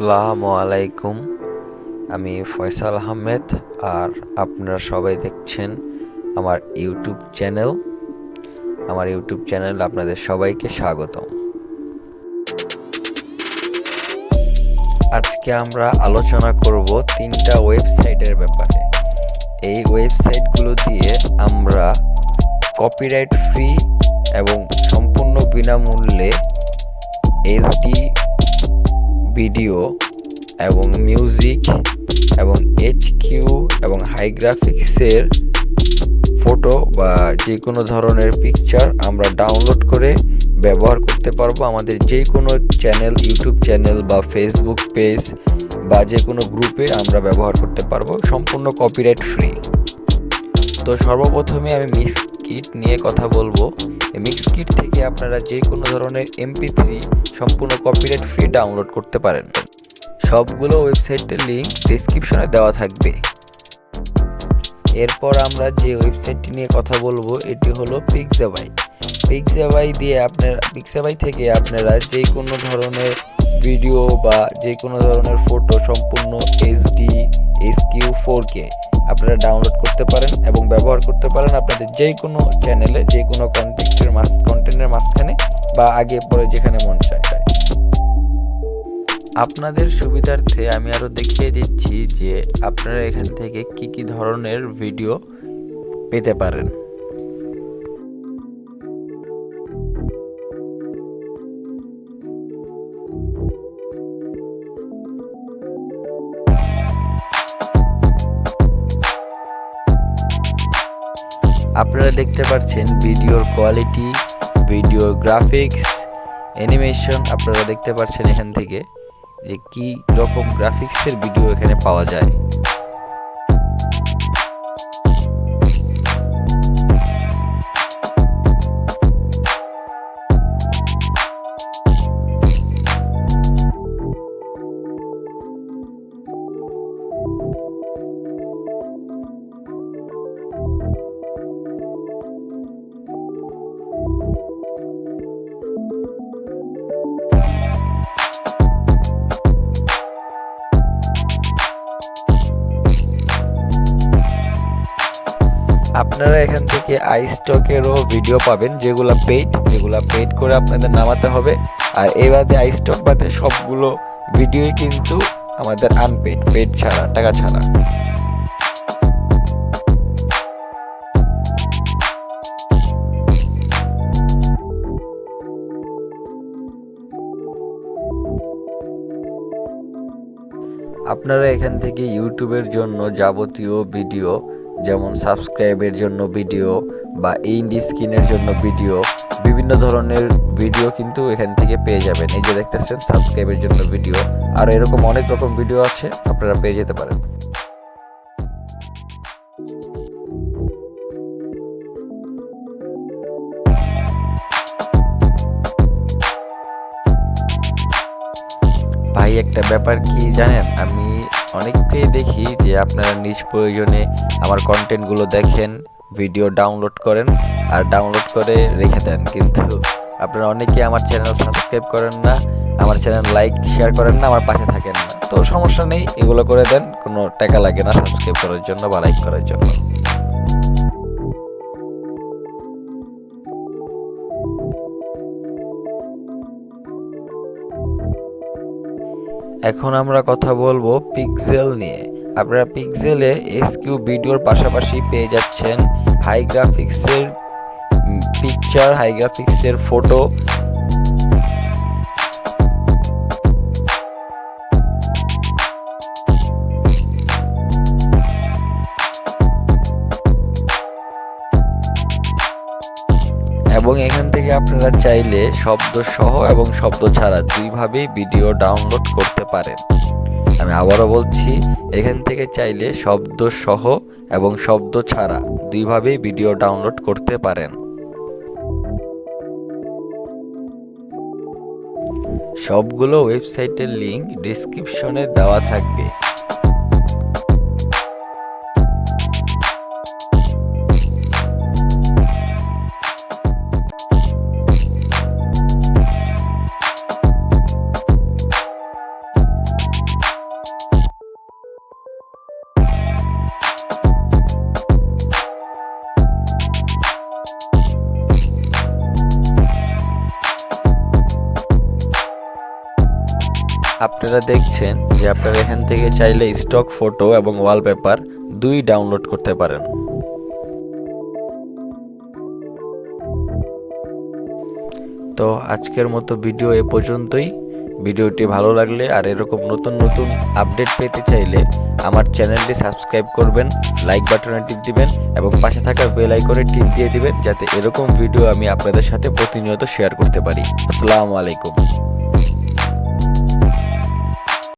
আসসালামু আলাইকুম। আমি ফয়সাল আহমেদ, আর আপনারা সবাই দেখছেন আমার ইউটিউব চ্যানেল। আপনাদের সবাইকে স্বাগতম। আজকে আমরা আলোচনা করব 3টা ওয়েবসাইটের ব্যাপারে। এই ওয়েবসাইটগুলো দিয়ে আমরা কপিরাইট ফ্রি এবং সম্পূর্ণ বিনামূল্যে এইচডি ভিডিও এবং মিউজিক এবং এইচকিউ এবং হাই গ্রাফিক্সের ফটো বা যে কোনো ধরনের পিকচার আমরা ডাউনলোড করে ব্যবহার করতে পারবো আমাদের যে কোনো চ্যানেল, ইউটিউব চ্যানেল বা ফেসবুক পেজ বা যে কোনো গ্রুপে আমরা ব্যবহার করতে পারবো সম্পূর্ণ কপিরাইট ফ্রি। তো সর্বপ্রথমে আমি মিক্সকিট নিয়ে কথা বলবো। এই মিক্সকিট থেকে আপনারা যে কোনো ধরনের MP3 সম্পূর্ণ কপিরাইট ফ্রি ডাউনলোড করতে পারেন। সবগুলো ওয়েবসাইটের লিঙ্ক ডেসক্রিপশনে দেওয়া থাকবে। এরপর আমরা যে ওয়েবসাইটটি নিয়ে কথা বলবো এটি হলো পিক্সাবাই থেকে আপনারা যে কোনো ধরনের ভিডিও বা যে কোনো ধরনের ফটো সম্পূর্ণ HD HQ 4K আপনারা ডাউনলোড করতে পারেন এবং ব্যবহার করতে পারেন আপনাদের যে কোনো চ্যানেলে, যে কোনো কন্টেন্টের মাঝখানে বা আগে পরে যেখানে মন চায়। আপনাদের সুবিধার্থে আমি আরও দেখিয়ে দিচ্ছি যে আপনারা এখান থেকে কি ধরনের ভিডিও পেতে পারেন। আপনারা দেখতে পাচ্ছেন ভিডিওর কোয়ালিটি, ভিডিও গ্রাফিক্স, অ্যানিমেশন। আপনারা দেখতে পাচ্ছেন এখান থেকে যে কি রকম গ্রাফিক্সের ভিডিও এখানে পাওয়া যায়। আপনারা এখান থেকে আইস্টকেরও ভিডিও পাবেন, যেগুলো পেইড করে আপনাদের নামাতে হবে। আর এই বাদে আইস্টক বাদে সবগুলো ভিডিওই কিন্তু আমাদের পেইড ছাড়া, টাকা ছাড়া। আপনারা এখান থেকে ইউটিউবের জন্য যাবতীয় ভিডিও, যেমন সাবস্ক্রাইবের জন্য ভিডিও বা ইন্ডি স্ক্রিনের জন্য ভিডিও, বিভিন্ন ধরনের ভিডিও কিন্তু এখান থেকে পেয়ে যাবেন। এই যে দেখতেছেন সাবস্ক্রাইবের জন্য ভিডিও, আর এরকম অনেক রকম ভিডিও আছে, আপনারা পেয়ে যেতে পারেন। ভাই একটা ব্যাপার কি জানেন, আমি অনেককেই দেখি যে আপনারা নিজ প্রয়োজনে আমার কন্টেন্টগুলো দেখেন, ভিডিও ডাউনলোড করেন আর ডাউনলোড করে রেখে দেন, কিন্তু আপনারা অনেকে আমার চ্যানেল সাবস্ক্রাইব করেন না, আমার চ্যানেল লাইক শেয়ার করেন না, আমার পাশে থাকেন না। তো সমস্যা নেই, এগুলো করে দেন, কোনো টাকা লাগে না সাবস্ক্রাইব করার জন্য বা লাইক করার জন্য। এখন আমরা কথা বলবো পিক্সেল নিয়ে। আপনারা পিক্সেলে এসকিউ ভিডিওর পাশাপাশি পেয়ে যাচ্ছেন হাই গ্রাফিক্সের পিকচার, হাই গ্রাফিক্সের ফটো এবং এখান থেকে আপনারা চাইলে শব্দ সহ এবং শব্দ ছাড়া দুইভাবেই ভিডিও ডাউনলোড করতে পারেন। আমি আবারও বলছি, এখান থেকে চাইলে শব্দ সহ এবং শব্দ ছাড়া দুইভাবেই ভিডিও ডাউনলোড করতে পারেন। সবগুলো ওয়েবসাইটের লিংক ডেসক্রিপশনে দেওয়া থাকবে। আপনারা দেখছেন যে আপনারা এখান থেকে চাইলে স্টক ফটো এবং ওয়ালপেপার দুই ডাউনলোড করতে পারেন। তো আজকের মতো ভিডিও এ পর্যন্তই। ভিডিওটি ভালো লাগলে আর এরকম নতুন নতুন আপডেট পেতে চাইলে আমার চ্যানেলটি সাবস্ক্রাইব করবেন, লাইক বাটনে টিপ দিবেন এবং পাশে থাকা বেল আইকনে টিপ দিয়ে দিবেন, যাতে এরকম ভিডিও আমি আপনাদের সাথে প্রতিনিয়ত শেয়ার করতে পারি। আসসালামু আলাইকুম।